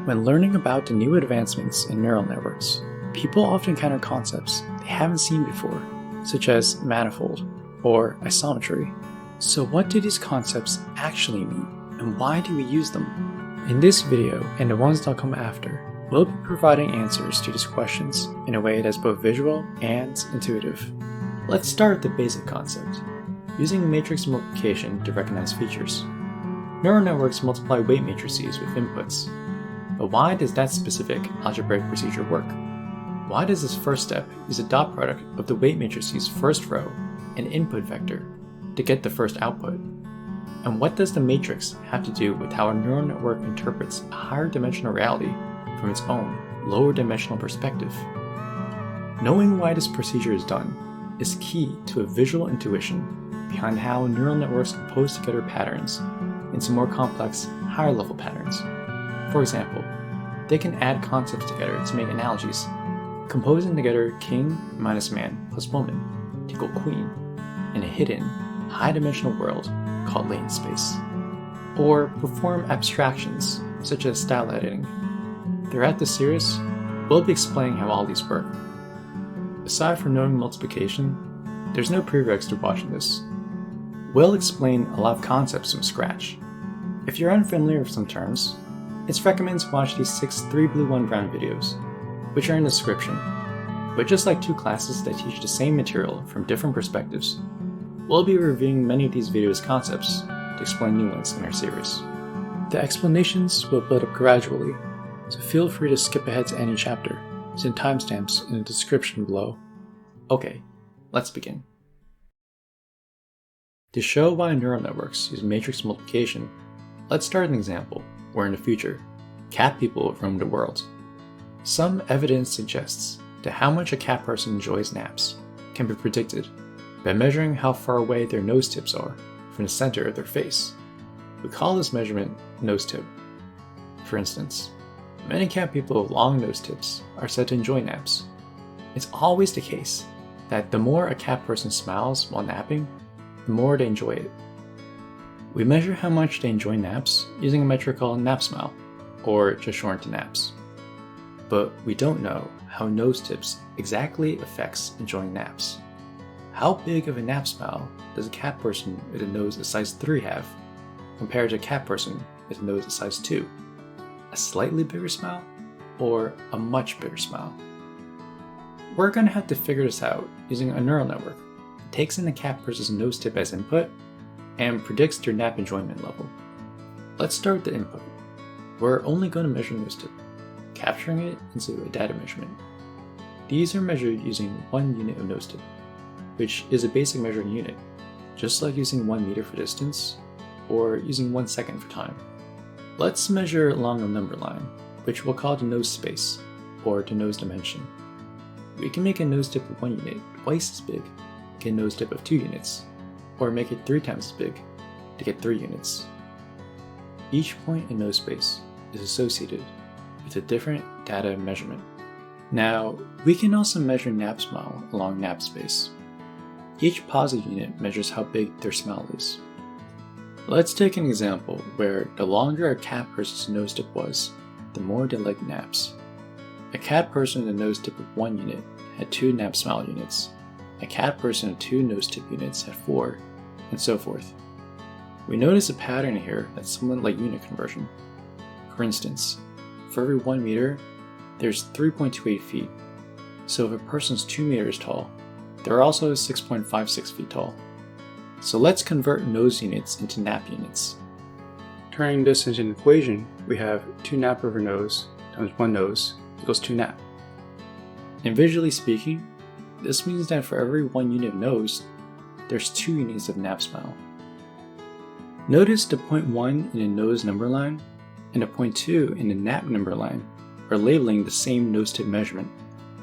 When learning about the new advancements in neural networks, people often encounter concepts they haven't seen before, such as manifold or isometry. So what do these concepts actually mean, and why do we use them? In this video, and the ones that'll come after, we'll be providing answers to these questions in a way that's both visual and intuitive. Let's start with the basic concept, using matrix multiplication to recognize features. Neural networks multiply weight matrices with inputs. But why does that specific algebraic procedure work? Why does this first step use a dot product of the weight matrice's first row and input vector to get the first output? And what does the matrix have to do with how a neural network interprets a higher dimensional reality from its own lower dimensional perspective? Knowing why this procedure is done is key to a visual intuition behind how neural networks compose together patterns into more complex, higher level patterns. For example, they can add concepts together to make analogies, composing together king minus man plus woman to equal queen in a hidden, high-dimensional world called latent space. Or perform abstractions, such as style editing. Throughout the series, we'll be explaining how all these work. Aside from knowing multiplication, there's no prereqs to watching this. We'll explain a lot of concepts from scratch. If you're unfamiliar with some terms, it's recommended to watch these 6 3 blue 1 brown videos, which are in the description. But just like two classes that teach the same material from different perspectives, we'll be reviewing many of these videos' concepts to explain new ones in our series. The explanations will build up gradually, so feel free to skip ahead to any chapter, using timestamps in the description below. Okay, let's begin. To show why neural networks use matrix multiplication, let's start an example where in the future, cat people roam the world. Some evidence suggests that how much a cat person enjoys naps can be predicted by measuring how far away their nose tips are from the center of their face. We call this measurement nose tip. For instance, many cat people with long nose tips are said to enjoy naps. It's always the case that the more a cat person smiles while napping, the more they enjoy it. We measure how much they enjoy naps using a metric called nap smile, or just shortened to naps. But we don't know how nose tips exactly affects enjoying naps. How big of a nap smile does a cat person with a nose a size 3 have compared to a cat person with a nose a size 2? A slightly bigger smile or a much bigger smile? We're going to have to figure this out using a neural network that takes in the cat person's nose tip as input and predicts their nap enjoyment level. Let's start with the input. We're only going to measure nose tip, capturing it into a data measurement. These are measured using 1 unit of nose tip, which is a basic measuring unit, just like using 1 meter for distance, or using 1 second for time. Let's measure along a number line, which we'll call the nose space, or the nose dimension. We can make a nose tip of 1 unit twice as big to get a nose tip of 2 units, or make it 3 times as big to get 3 units. Each point in nose space is associated with a different data measurement. Now, we can also measure nap smile along nap space. Each positive unit measures how big their smile is. Let's take an example where the longer a cat person's nose tip was, the more they liked naps. A cat person with a nose tip of 1 unit had 2 nap smile units. A cat person with 2 nose tip units had 4, and so forth. We notice a pattern here that's somewhat like unit conversion. For instance, for every 1 meter, there's 3.28 feet. So if a person's 2 meters tall, they're also 6.56 feet tall. So let's convert nose units into nap units. Turning this into an equation, we have 2 nap over nose times 1 nose equals 2 nap. And visually speaking, this means that for every 1 unit of nose, there's 2 units of nap smile. Notice the 0.1 in the nose number line and the 0.2 in the nap number line are labeling the same nose tip measurement.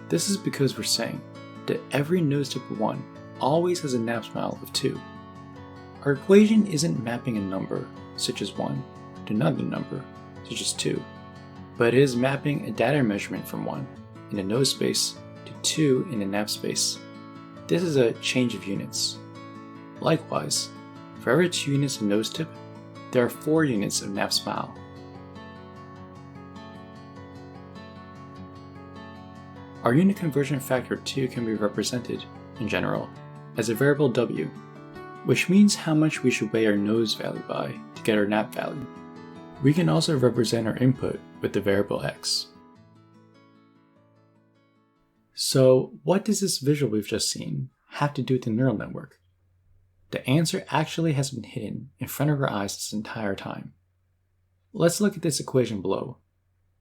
This is because we're saying that every nose tip of 1 always has a nap smile of 2. Our equation isn't mapping a number, such as 1, to another number, such as 2, but it is mapping a data measurement from 1 in the nose space to 2 in the nap space. This is a change of units. Likewise, for every 2 units of nose tip, there are 4 units of nap smile. our unit conversion factor 2 can be represented, in general, as a variable w, which means how much we should weigh our nose value by to get our nap value. We can also represent our input with the variable x. So what does this visual we've just seen have to do with the neural network? The answer actually has been hidden in front of our eyes this entire time. Let's look at this equation below,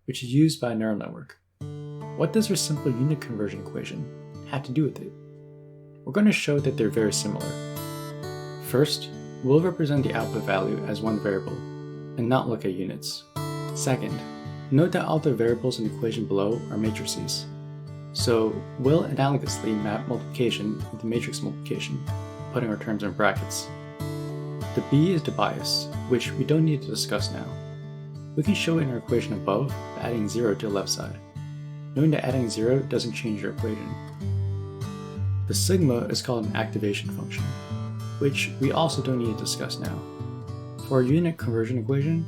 which is used by a neural network. What does our simple unit conversion equation have to do with it? We're going to show that they're very similar. First, we'll represent the output value as one variable and not look at units. Second, note that all the variables in the equation below are matrices. So we'll analogously map multiplication into matrix multiplication, putting our terms in brackets. The b is the bias, which we don't need to discuss now. We can show it in our equation above by adding 0 to the left side, knowing that adding 0 doesn't change your equation. The sigma is called an activation function, which we also don't need to discuss now. For our unit conversion equation,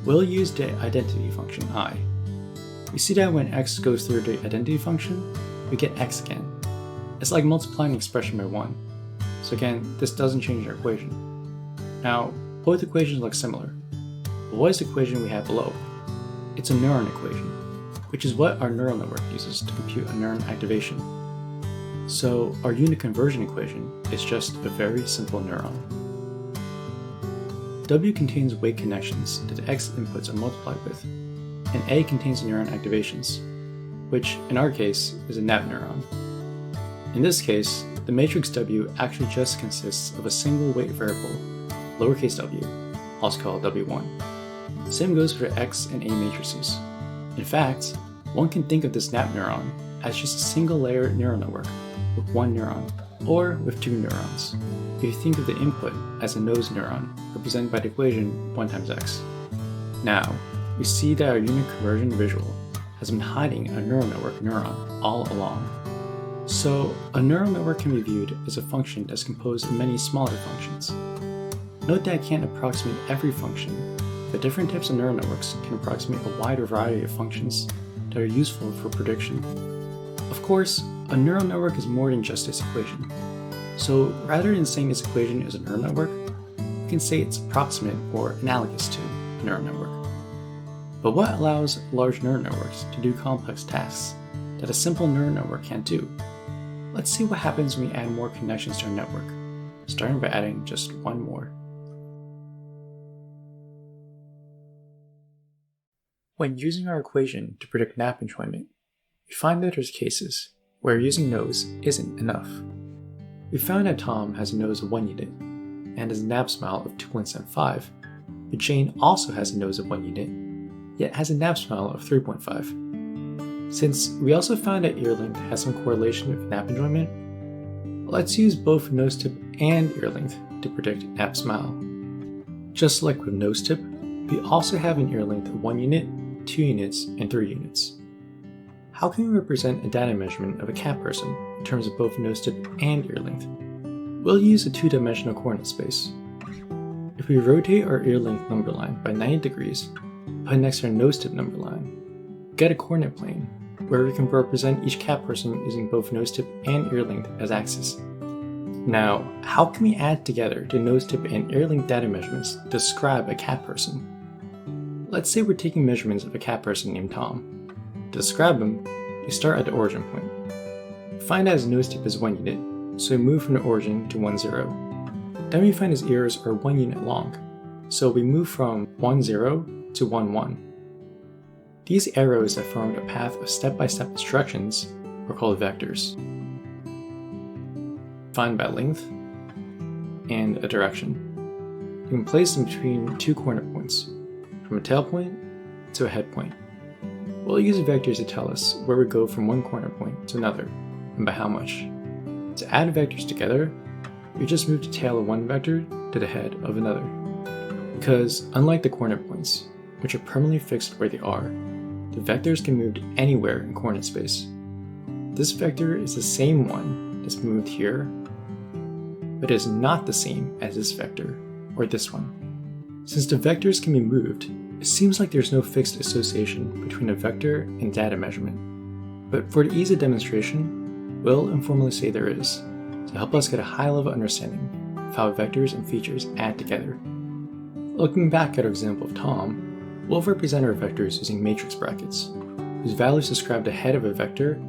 we'll use the identity function I. We see that when x goes through the identity function, we get x again. It's like multiplying an expression by 1. So again, this doesn't change our equation. Now, both equations look similar. But what is the equation we have below? It's a neuron equation, which is what our neural network uses to compute a neuron activation. So our unit conversion equation is just a very simple neuron. W contains weight connections that the x inputs are multiplied with, and A contains neuron activations, which in our case is a nap neuron. In this case, the matrix W actually just consists of a single weight variable, lowercase w, also called W1. Same goes for the X and A matrices. In fact, one can think of this nap neuron as just a single layer neural network with one neuron, or with two neurons, if you think of the input as a nose neuron represented by the equation 1 times x. Now, we see that our unit conversion visual has been hiding a neural network neuron all along. So, a neural network can be viewed as a function that's composed of many smaller functions. Note that it can't approximate every function, but different types of neural networks can approximate a wider variety of functions that are useful for prediction. Of course, a neural network is more than just this equation. So rather than saying this equation is a neural network, we can say it's approximate or analogous to a neural network. But what allows large neural networks to do complex tasks that a simple neural network can't do? Let's see what happens when we add more connections to our network, starting by adding just one more. When using our equation to predict nap enjoyment, we find that there's cases where using nose isn't enough. We found that Tom has a nose of 1 unit and has a nap smile of 2.75, but Jane also has a nose of 1 unit, yet has a nap smile of 3.5. Since we also found that ear length has some correlation with nap enjoyment, let's use both nose tip and ear length to predict nap smile. Just like with nose tip, we also have an ear length of 1 unit, 2 units, and 3 units. How can we represent a data measurement of a cat person in terms of both nose tip and ear length? We'll use a 2-dimensional coordinate space. If we rotate our ear length number line by 90 degrees, put it next to our nose tip number line, we get a coordinate plane where we can represent each cat person using both nose tip and ear length as axes. Now, how can we add together the nose tip and ear length data measurements to describe a cat person? Let's say we're taking measurements of a cat person named Tom. To describe him, we start at the origin point. We find that his nose tip is 1 unit, so we move from the origin to 1, 0. Then we find his ears are 1 unit long, so we move from 1, 0 to 1, 1. These arrows that form a path of step-by-step instructions are called vectors, defined by length and a direction. You can place them between 2 coordinate points, from a tail point to a head point. We'll use vectors to tell us where we go from one coordinate point to another, and by how much. To add vectors together, we just move the tail of one vector to the head of another. Because unlike the coordinate points, which are permanently fixed where they are, the vectors can move anywhere in coordinate space. This vector is the same one that's been moved here, but is not the same as this vector, or this one. Since the vectors can be moved, it seems like there's no fixed association between a vector and data measurement. But for the ease of demonstration, we'll informally say there is, to help us get a high-level understanding of how vectors and features add together. Looking back at our example of Tom, we'll represent our vectors using matrix brackets, whose values describe the head of a vector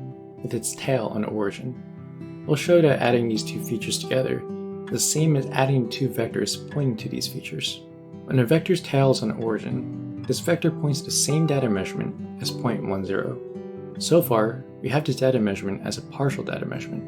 with its tail on origin. We'll show that adding these two features together is the same as adding two vectors pointing to these features. When a vector's tail is on origin, this vector points to the same data measurement as point 1, 0. So far, we have this data measurement as a partial data measurement.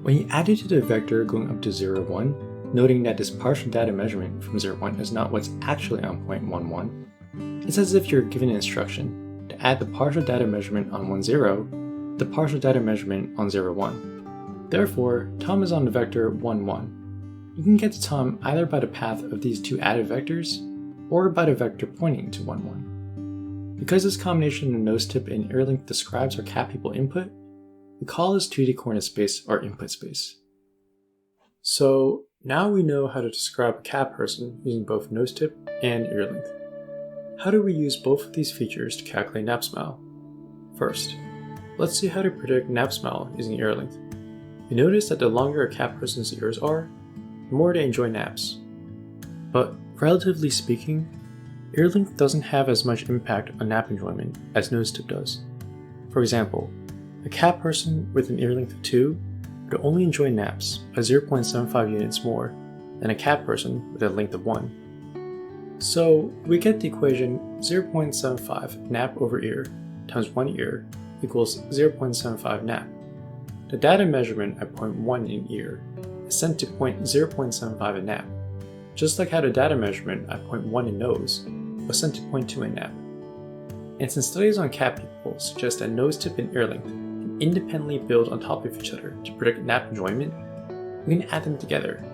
When you add it to the vector going up to 0, 1, noting that this partial data measurement from 0, 1 is not what's actually on point 1, 1, it's as if you're given an instruction to add the partial data measurement on 1, 0 to the partial data measurement on 0, 1. Therefore, Tom is on the vector 1, 1. You can get to Tom either by the path of these two added vectors, or by the vector pointing to 1, 1. Because this combination of nose tip and ear length describes our cat people input, we call this 2D coordinate space our input space. So now we know how to describe a cat person using both nose tip and ear length. How do we use both of these features to calculate nap smile? First, let's see how to predict nap smile using ear length. You notice that the longer a cat person's ears are, the more they enjoy naps. But relatively speaking, ear length doesn't have as much impact on nap enjoyment as nose tip does. For example, a cat person with an ear length of 2 would only enjoy naps by 0.75 units more than a cat person with a length of 1. So we get the equation 0.75 nap over ear times 1 ear equals 0.75 nap. The data measurement at point 1 in ear is sent to point 0.75 in nap, just like how the data measurement at point 1 in nose was sent to point 2 in nap. And since studies on cat people suggest that nose tip and ear length can independently build on top of each other to predict nap enjoyment, we can add them together.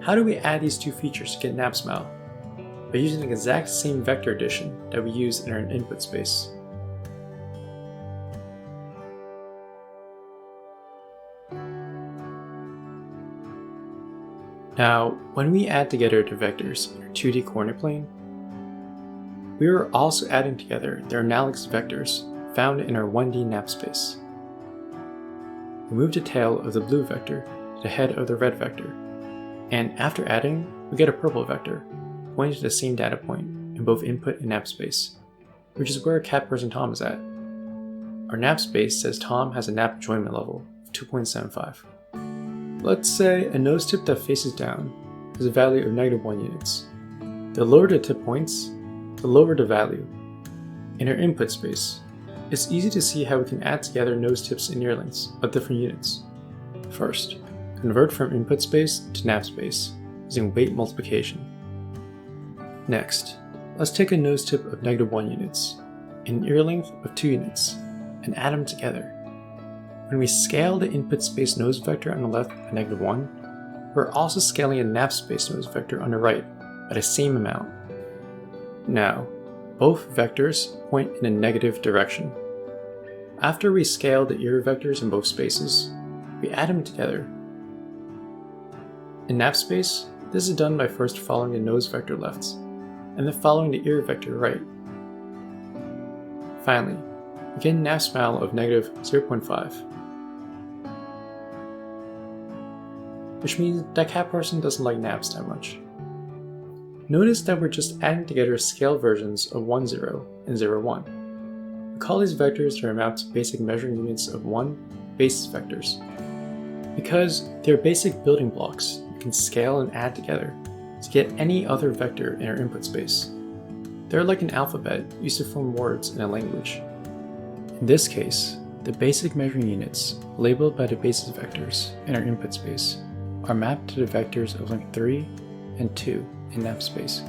How do we add these two features to get nap smile? By using the exact same vector addition that we use in our input space. Now, when we add together the vectors in our 2D coordinate plane, we are also adding together their analogous vectors found in our 1D nap space. We move the tail of the blue vector to the head of the red vector, and after adding, we get a purple vector, pointing to the same data point in both input and nap space, which is where cat person Tom is at. Our nap space says Tom has a nap enjoyment level of 2.75. Let's say a nose tip that faces down has a value of -1 units. The lower the tip points, the lower the value. In our input space, it's easy to see how we can add together nose tips and ear lengths of different units. First, convert from input space to nap space using weight multiplication. Next, let's take a nose tip of -1 units and an ear length of 2 units and add them together. When we scale the input space nose vector on the left by -1, we're also scaling a nap space nose vector on the right by the same amount. Now, both vectors point in a negative direction. After we scale the ear vectors in both spaces, we add them together. In nap space, this is done by first following the nose vector left, and then following the ear vector right. Finally, we get a nap smile of -0.5. Which means that cat person doesn't like naps that much. Notice that we're just adding together scale versions of 1, 0 and 0, 1. We call these vectors that amount to basic measuring units of 1 basis vectors. Because they're basic building blocks we can scale and add together to get any other vector in our input space. They're like an alphabet used to form words in a language. In this case, the basic measuring units labeled by the basis vectors in our input space are mapped to the vectors of length 3 and 2 in nap space.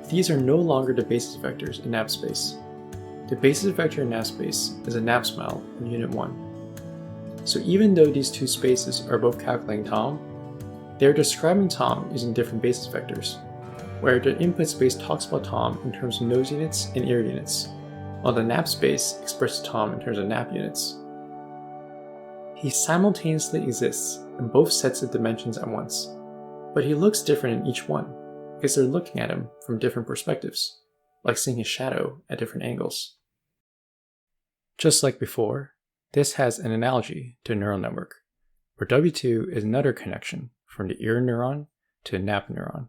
These are no longer the basis vectors in nap space. The basis vector in nap space is a nap smile in unit 1. So even though these two spaces are both calculating Tom, they are describing Tom using different basis vectors, where the input space talks about Tom in terms of nose units and ear units, while the nap space expresses Tom in terms of nap units. He simultaneously exists in both sets of dimensions at once, but he looks different in each one because they're looking at him from different perspectives, like seeing his shadow at different angles. Just like before, this has an analogy to a neural network, where W2 is another connection from the ear neuron to the nap neuron.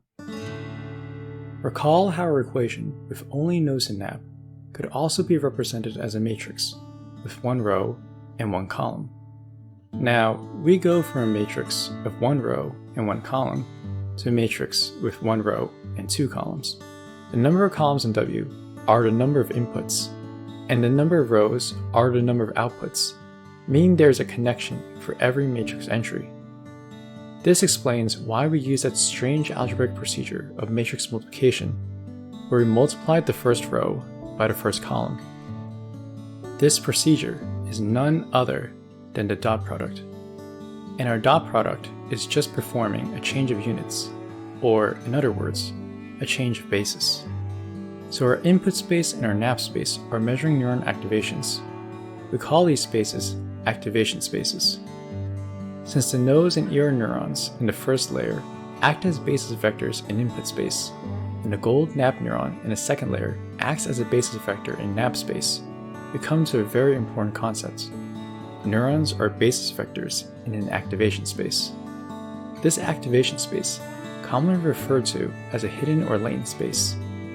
Recall how our equation with only nose and nap could also be represented as a matrix with one row and one column. Now, we go from a matrix of one row and one column to a matrix with one row and two columns. The number of columns in W are the number of inputs, and the number of rows are the number of outputs, meaning there's a connection for every matrix entry. This explains why we use that strange algebraic procedure of matrix multiplication, where we multiplied the first row by the first column. This procedure is none other than the dot product, and our dot product is just performing a change of units, or in other words, a change of basis. So our input space and our nap space are measuring neuron activations. We call these spaces activation spaces. Since the nose and ear neurons in the first layer act as basis vectors in input space, and the gold nap neuron in the second layer acts as a basis vector in nap space, we come to a very important concept. Neurons are basis vectors in an activation space. This activation space, commonly referred to as a hidden or latent space,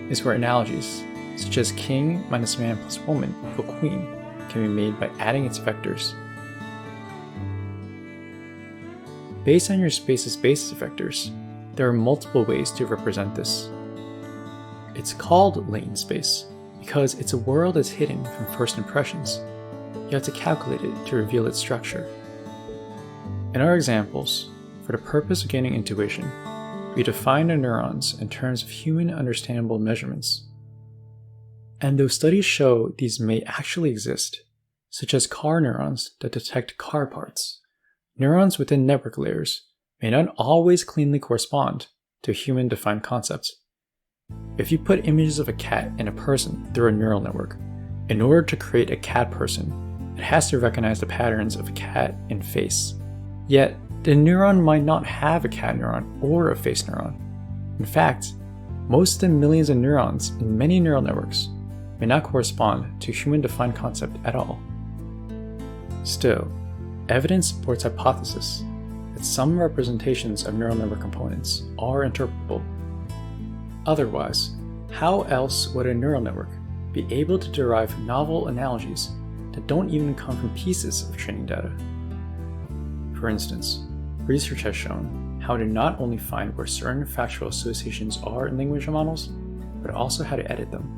is where analogies, such as king minus man plus woman equal queen, can be made by adding its vectors. Based on your space's basis vectors, there are multiple ways to represent this. It's called latent space because it's a world that's hidden from first impressions. You have to calculate it to reveal its structure. In our examples, for the purpose of gaining intuition, we define the neurons in terms of human understandable measurements. And though studies show these may actually exist, such as car neurons that detect car parts, neurons within network layers may not always cleanly correspond to a human-defined concept. If you put images of a cat and a person through a neural network, in order to create a cat person, it has to recognize the patterns of a cat and face. Yet, the neuron might not have a cat neuron or a face neuron. In fact, most of the millions of neurons in many neural networks may not correspond to a human-defined concept at all. Still, evidence supports hypothesis that some representations of neural network components are interpretable. Otherwise, how else would a neural network be able to derive novel analogies that don't even come from pieces of training data? For instance, research has shown how to not only find where certain factual associations are in language models, but also how to edit them.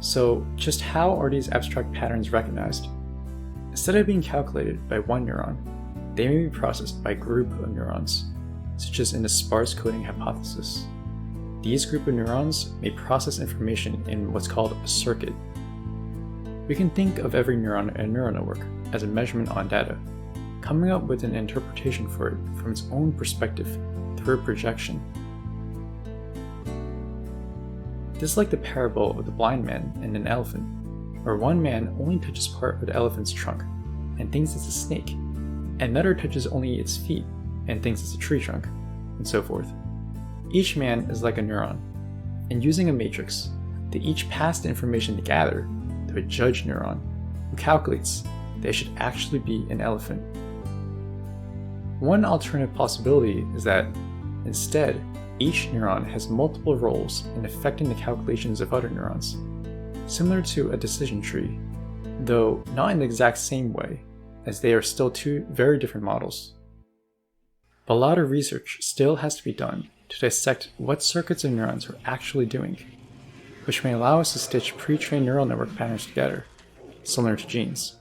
So, just how are these abstract patterns recognized? Instead of being calculated by one neuron, they may be processed by a group of neurons, such as in the sparse coding hypothesis. These group of neurons may process information in what's called a circuit. We can think of every neuron in a neural network as a measurement on data, coming up with an interpretation for it from its own perspective through a projection. This is like the parable of the blind man and an elephant, where one man only touches part of the elephant's trunk and thinks it's a snake, and another touches only its feet and thinks it's a tree trunk, and so forth. Each man is like a neuron, and using a matrix, they each pass the information they gather to a judge neuron, who calculates they should actually be an elephant. One alternative possibility is that, instead, each neuron has multiple roles in affecting the calculations of other neurons, similar to a decision tree, though not in the exact same way, as they are still two very different models. But a lot of research still has to be done to dissect what circuits of neurons are actually doing, which may allow us to stitch pre-trained neural network patterns together, similar to genes.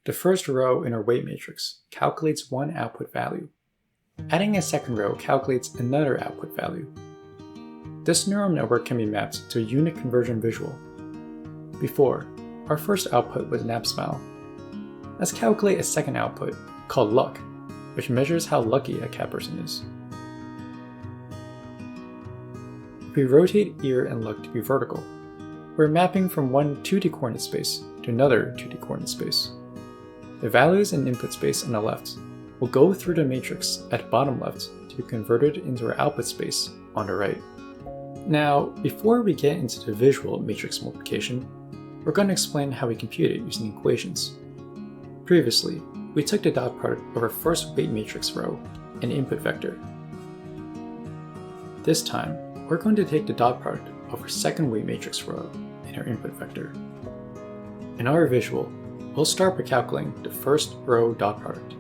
The first row in our weight matrix calculates one output value. Adding a second row calculates another output value. This neural network can be mapped to a unit conversion visual. Before, our first output was nap smile. Let's calculate a second output, called luck, which measures how lucky a cat person is. If we rotate ear and luck to be vertical, we're mapping from one 2D coordinate space to another 2D coordinate space. The values in input space on the left will go through the matrix at bottom left to be converted into our output space on the right. Now, before we get into the visual matrix multiplication, we're going to explain how we compute it using equations. Previously, we took the dot product of our first weight matrix row and input vector. This time, we're going to take the dot product of our second weight matrix row and our input vector. In our visual, we'll start by calculating the first row dot product,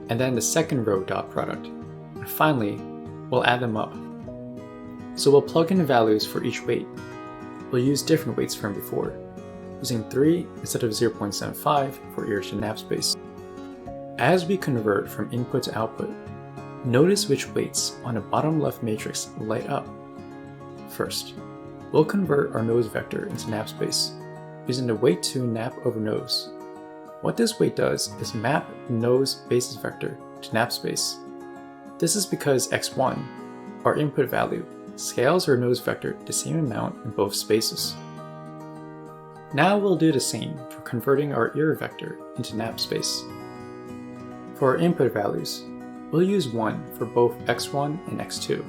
and then the second row dot product, and finally, we'll add them up. So we'll plug in the values for each weight. We'll use different weights from before, using 3 instead of 0.75 for each nap space. As we convert from input to output, notice which weights on the bottom left matrix light up. First, we'll convert our nose vector into nap space, using the weight 2 nap over nose. What this weight does is map nose basis vector to nap space. This is because x1, our input value, scales our nose vector the same amount in both spaces. Now we'll do the same for converting our ear vector into nap space. For our input values, we'll use 1 for both x1 and x2,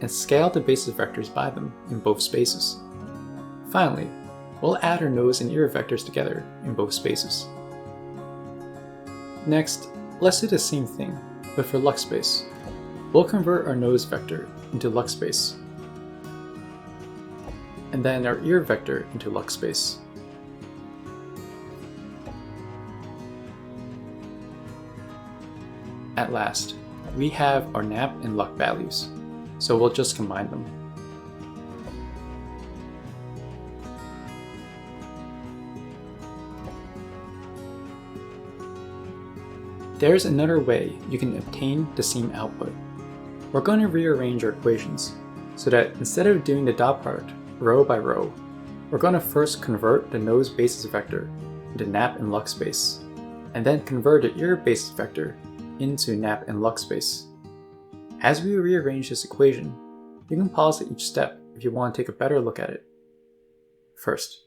and scale the basis vectors by them in both spaces. Finally, we'll add our nose and ear vectors together in both spaces. Next, let's do the same thing, but for Lux space. We'll convert our nose vector into Lux space, and then our ear vector into Lux space. At last, we have our nap and luck values, so we'll just combine them. There's another way you can obtain the same output. We're going to rearrange our equations so that instead of doing the dot product row by row, we're going to first convert the nose basis vector into nap and luck space, and then convert the ear basis vector into nap and luck space. As we rearrange this equation, you can pause at each step if you want to take a better look at it. First,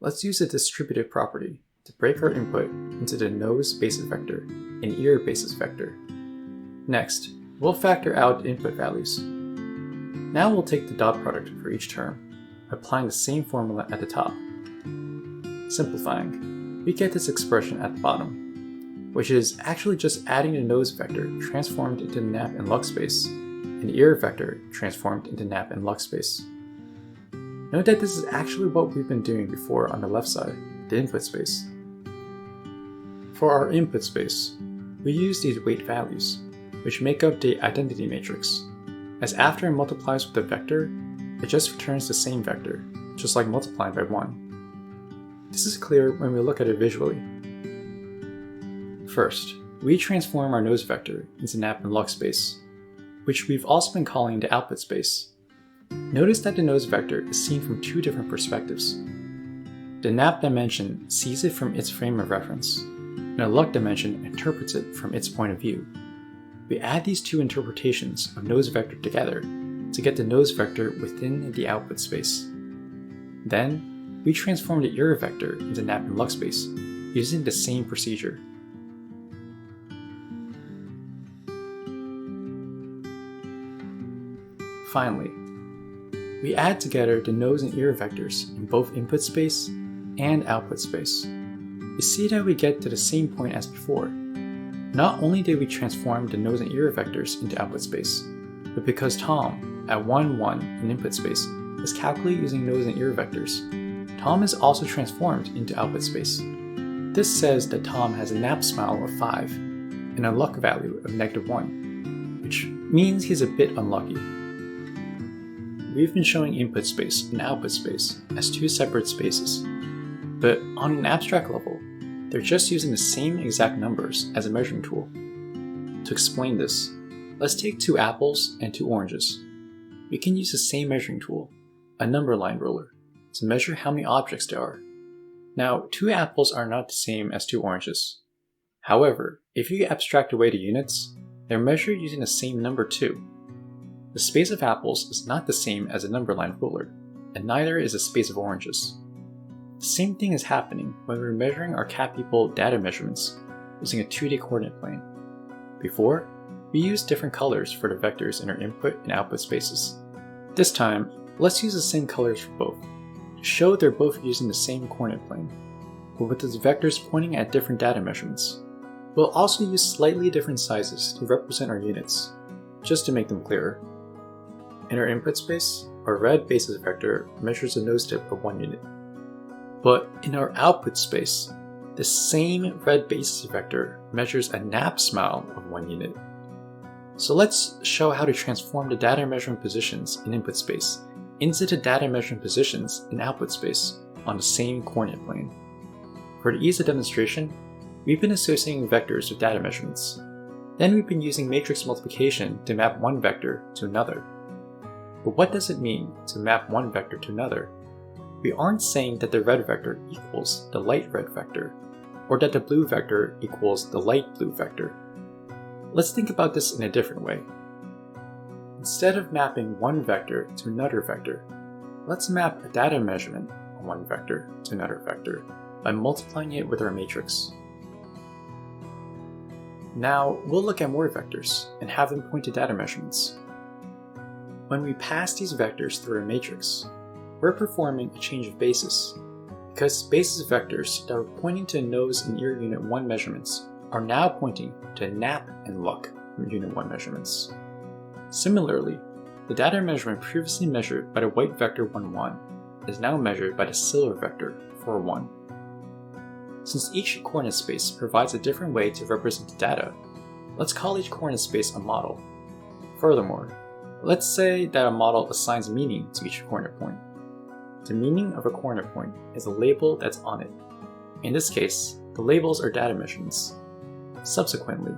let's use the distributive property to break our input into the nose basis vector and ear basis vector. Next, we'll factor out the input values. Now we'll take the dot product for each term, applying the same formula at the top. Simplifying, we get this expression at the bottom, which is actually just adding the nose vector transformed into nap and luck space, and the ear vector transformed into nap and luck space. Note that this is actually what we've been doing before on the left side, the input space. For our input space, we use these weight values, which make up the identity matrix, as after it multiplies with the vector, it just returns the same vector, just like multiplying by 1. This is clear when we look at it visually. First, we transform our nose vector into nap and luck space, which we've also been calling the output space. Notice that the nose vector is seen from two different perspectives. The nap dimension sees it from its frame of reference, and the luck dimension interprets it from its point of view. We add these two interpretations of nose vector together to get the nose vector within the output space. Then, we transform the ear vector into nap and luck space using the same procedure. Finally, we add together the nose and ear vectors in both input space and output space. You see that we get to the same point as before. Not only did we transform the nose and ear vectors into output space, but because Tom, at 1, 1 in input space, is calculated using nose and ear vectors, Tom is also transformed into output space. This says that Tom has a nap smile of 5 and a luck value of -1, which means he's a bit unlucky. We've been showing input space and output space as two separate spaces, but on an abstract level, they're just using the same exact numbers as a measuring tool. To explain this, let's take 2 apples and 2 oranges. We can use the same measuring tool, a number line ruler, to measure how many objects there are. Now, 2 apples are not the same as 2 oranges. However, if you abstract away the units, they're measured using the same number too. The space of apples is not the same as a number line ruler, and neither is the space of oranges. The same thing is happening when we're measuring our cat people data measurements using a 2D coordinate plane. Before, we used different colors for the vectors in our input and output spaces. This time, Let's use the same colors for both, to show they're both using the same coordinate plane, but with its vectors pointing at different data measurements. We'll also use slightly different sizes to represent our units, just to make them clearer. In our input space, our red basis vector measures the nose tip of 1 unit. But in our output space, the same red basis vector measures a nap smile of 1 unit. So let's show how to transform the data measurement positions in input space into the data measurement positions in output space on the same coordinate plane. For the ease of demonstration, we've been associating vectors with data measurements. Then we've been using matrix multiplication to map one vector to another. But what does it mean to map one vector to another? We aren't saying that the red vector equals the light red vector, or that the blue vector equals the light blue vector. Let's think about this in a different way. Instead of mapping one vector to another vector, let's map a data measurement on one vector to another vector by multiplying it with our matrix. Now we'll look at more vectors and have them point to data measurements. When we pass these vectors through a matrix, we're performing a change of basis, because basis vectors that were pointing to nose and ear unit 1 measurements are now pointing to nap and luck unit 1 measurements. Similarly, the data measurement previously measured by the white vector 1, 1 is now measured by the silver vector 4, 1. Since each coordinate space provides a different way to represent the data, let's call each coordinate space a model. Furthermore, let's say that a model assigns meaning to each coordinate point. The meaning of a coordinate point is a label that's on it. In this case, the labels are data measurements. Subsequently,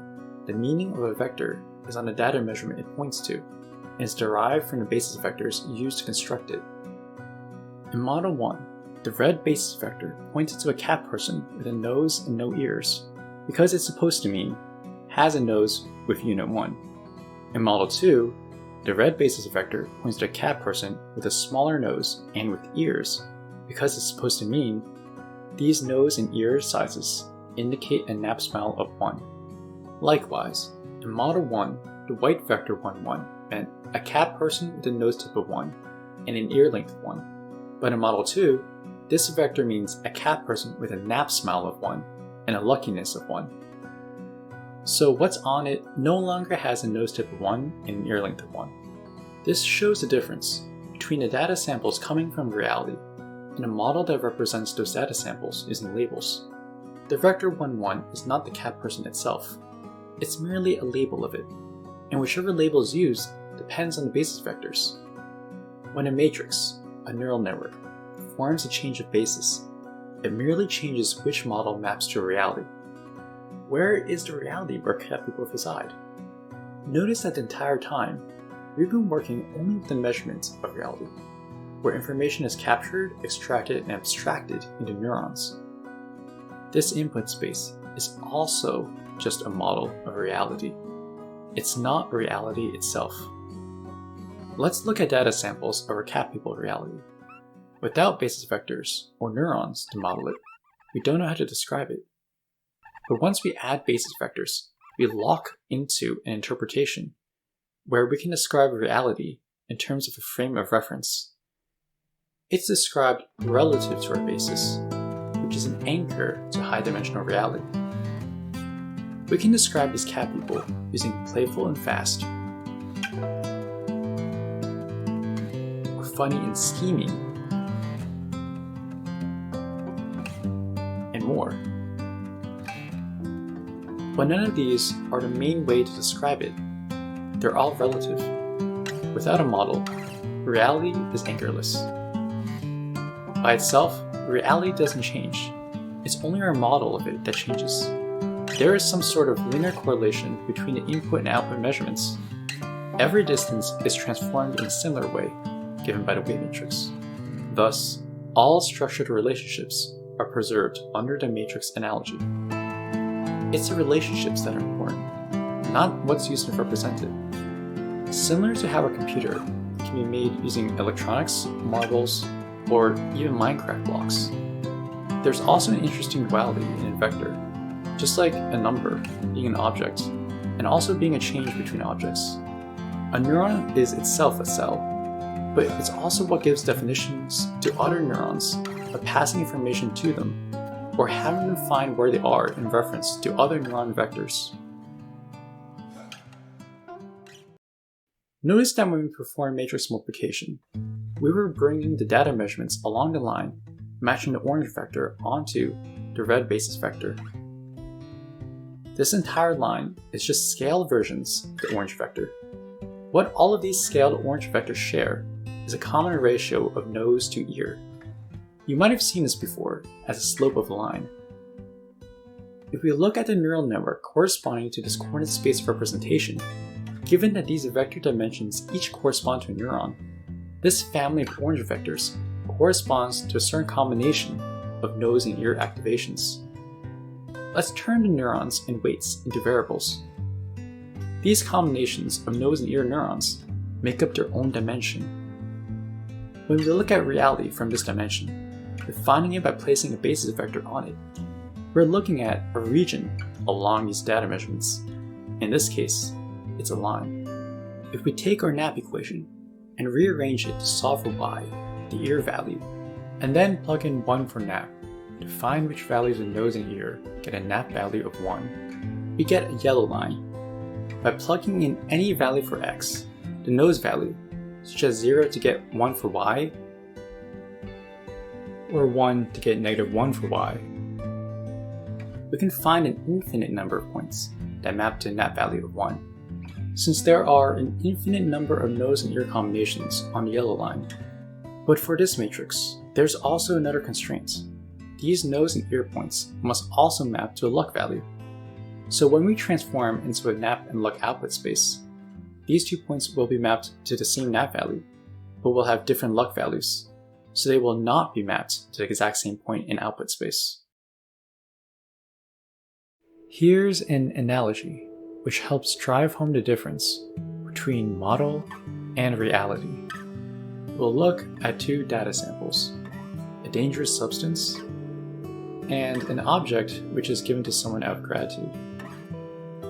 the meaning of a vector is on the data measurement it points to, and is derived from the basis vectors used to construct it. In Model 1, the red basis vector pointed to a cat person with a nose and no ears, because it's supposed to mean has a nose with unit 1. In Model 2, the red basis vector points to a cat person with a smaller nose and with ears, because it's supposed to mean these nose and ear sizes indicate a nap smile of 1. Likewise, in Model 1, the white vector 1, 1 meant a cat person with a nose tip of 1 and an ear length of 1. But in Model 2, this vector means a cat person with a nap smile of 1 and a luckiness of 1. So what's on it no longer has a nose tip of 1 and an ear length of 1. This shows the difference between the data samples coming from reality and a model that represents those data samples using labels. The vector 1, 1 is not the cat person itself. It's merely a label of it, and whichever label is used depends on the basis vectors. When a matrix, a neural network, performs a change of basis, it merely changes which model maps to reality. Where is the reality where cat people reside? Notice that the entire time, we've been working only with the measurements of reality, where information is captured, extracted, and abstracted into neurons. This input space is also just a model of reality. It's not reality itself. Let's look at data samples of our cat people reality. Without basis vectors or neurons to model it, we don't know how to describe it. But once we add basis vectors, we lock into an interpretation where we can describe reality in terms of a frame of reference. It's described relative to our basis, which is an anchor to high-dimensional reality. We can describe these cat people using playful and fast, or funny and scheming, and more. But none of these are the main way to describe it. They're all relative. Without a model, reality is anchorless. By itself, reality doesn't change. It's only our model of it that changes. There is some sort of linear correlation between the input and output measurements. Every distance is transformed in a similar way, given by the weight matrix. Thus, all structured relationships are preserved under the matrix analogy. It's the relationships that are important, not what's used to represent it. Similar to how a computer can be made using electronics, marbles, or even Minecraft blocks. There's also an interesting duality in a vector, just like a number being an object, and also being a change between objects. A neuron is itself a cell, but it's also what gives definitions to other neurons by passing information to them or having them find where they are in reference to other neuron vectors. Notice that when we perform matrix multiplication, we were bringing the data measurements along the line, matching the orange vector onto the red basis vector. This entire line is just scaled versions of the orange vector. What all of these scaled orange vectors share is a common ratio of nose to ear. You might have seen this before as a slope of a line. If we look at the neural network corresponding to this coordinate space representation, given that these vector dimensions each correspond to a neuron, this family of orange vectors corresponds to a certain combination of nose and ear activations. Let's turn the neurons and weights into variables. These combinations of nose and ear neurons make up their own dimension. When we look at reality from this dimension, defining it by placing a basis vector on it, we're looking at a region along these data measurements. In this case, it's a line. If we take our NAP equation and rearrange it to solve for y, the ear value, and then plug in 1 for NAP to find which values in nose and ear get a NAP value of 1, we get a yellow line. By plugging in any value for x, the nose value, such as 0 to get 1 for y, or 1 to get -1 for y, we can find an infinite number of points that map to a NAP value of 1. Since there are an infinite number of nose and ear combinations on the yellow line. But for this matrix, there's also another constraint. These nose and ear points must also map to a luck value. So when we transform into a NAP and luck output space, these 2 points will be mapped to the same NAP value, but will have different luck values, so they will not be mapped to the exact same point in output space. Here's an analogy which helps drive home the difference between model and reality. We'll look at 2 data samples, a dangerous substance and an object which is given to someone out of gratitude.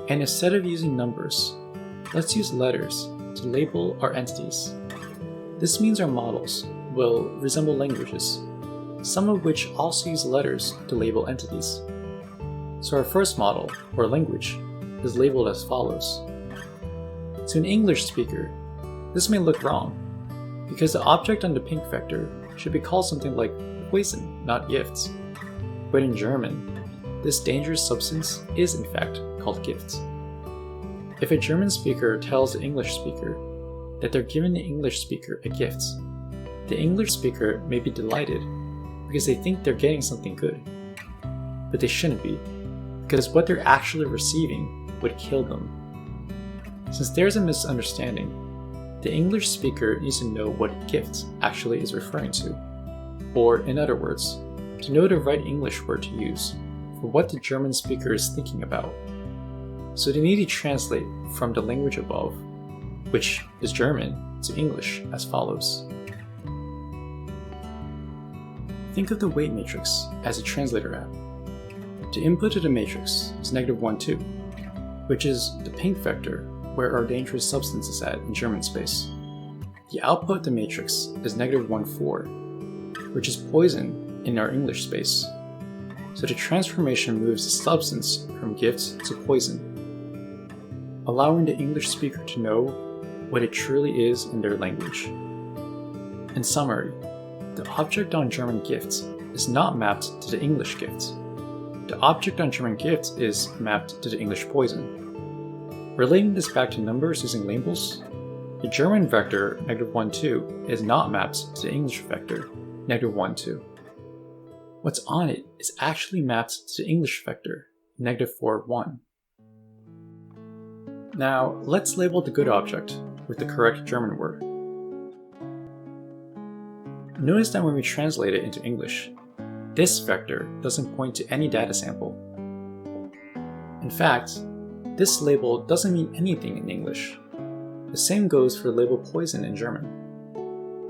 And instead of using numbers, let's use letters to label our entities. This means our models will resemble languages, some of which also use letters to label entities. So our first model, or language, is labeled as follows. To an English speaker, this may look wrong, because the object on the pink vector should be called something like poison, not gifts. But in German, this dangerous substance is in fact called gifts. If a German speaker tells the English speaker that they're giving the English speaker a gift, the English speaker may be delighted because they think they're getting something good. But they shouldn't be, because what they're actually receiving would kill them. Since there's a misunderstanding, the English speaker needs to know what gift actually is referring to. Or, in other words, to know the right English word to use for what the German speaker is thinking about. So they need to translate from the language above, which is German, to English as follows. Think of the weight matrix as a translator app. The input to the matrix is -1, 2, which is the pink vector where our dangerous substance is at in German space. The output of the matrix is -1, 4, which is poison in our English space. So the transformation moves the substance from gift to poison, allowing the English speaker to know what it truly is in their language. In summary, the object on German gift is not mapped to the English gift. The object on German gift is mapped to the English poison. Relating this back to numbers using labels, the German vector -1, 2 is not mapped to the English vector -1, 2. What's on it is actually mapped to the English vector -4, 1. Now, let's label the good object with the correct German word. Notice that when we translate it into English, this vector doesn't point to any data sample. In fact, this label doesn't mean anything in English. The same goes for the label poison in German.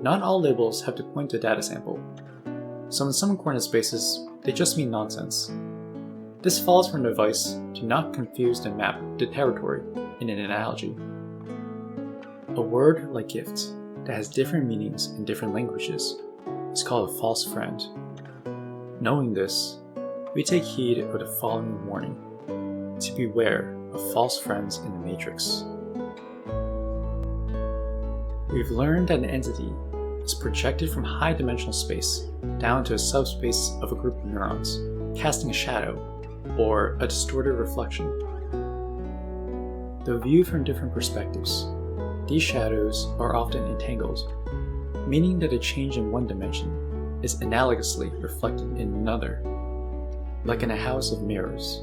Not all labels have to point to a data sample, so in some coordinate spaces, they just mean nonsense. This follows from the advice to not confuse the map to territory in an analogy. A word like gift that has different meanings in different languages is called a false friend. Knowing this, we take heed of the following warning: to beware of false friends in the matrix. We've learned that an entity is projected from high-dimensional space down to a subspace of a group of neurons, casting a shadow, or a distorted reflection. Though viewed from different perspectives, these shadows are often entangled, meaning that a change in one dimension is analogously reflected in another, like in a house of mirrors.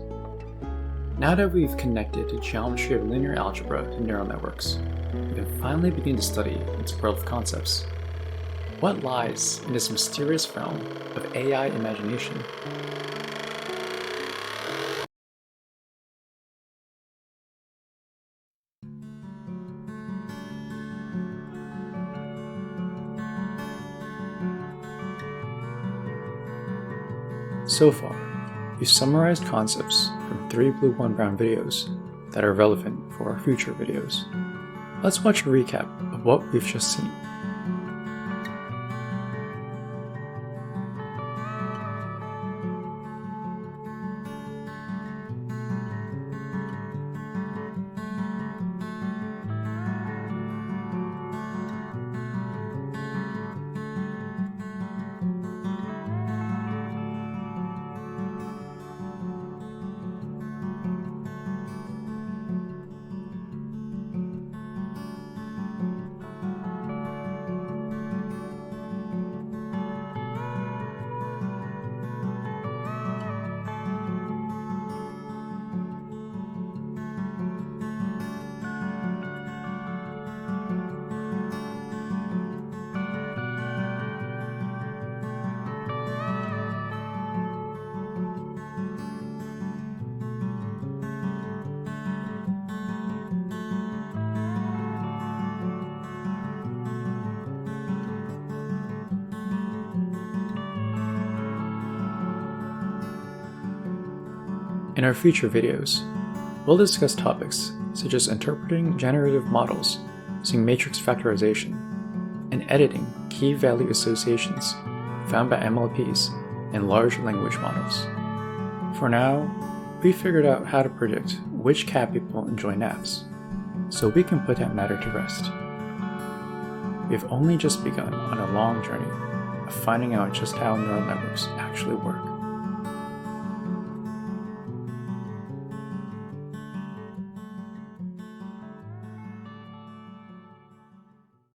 Now that we've connected the geometry of linear algebra to neural networks, we can finally begin to study its world of concepts. What lies in this mysterious realm of AI imagination? So far, we've summarized concepts from 3 Blue 1 Brown videos that are relevant for our future videos. Let's watch a recap of what we've just seen. In our future videos, we'll discuss topics such as interpreting generative models using matrix factorization and editing key value associations found by MLPs and large language models. For now, we figured out how to predict which cat people enjoy naps, so we can put that matter to rest. We've only just begun on a long journey of finding out just how neural networks actually work.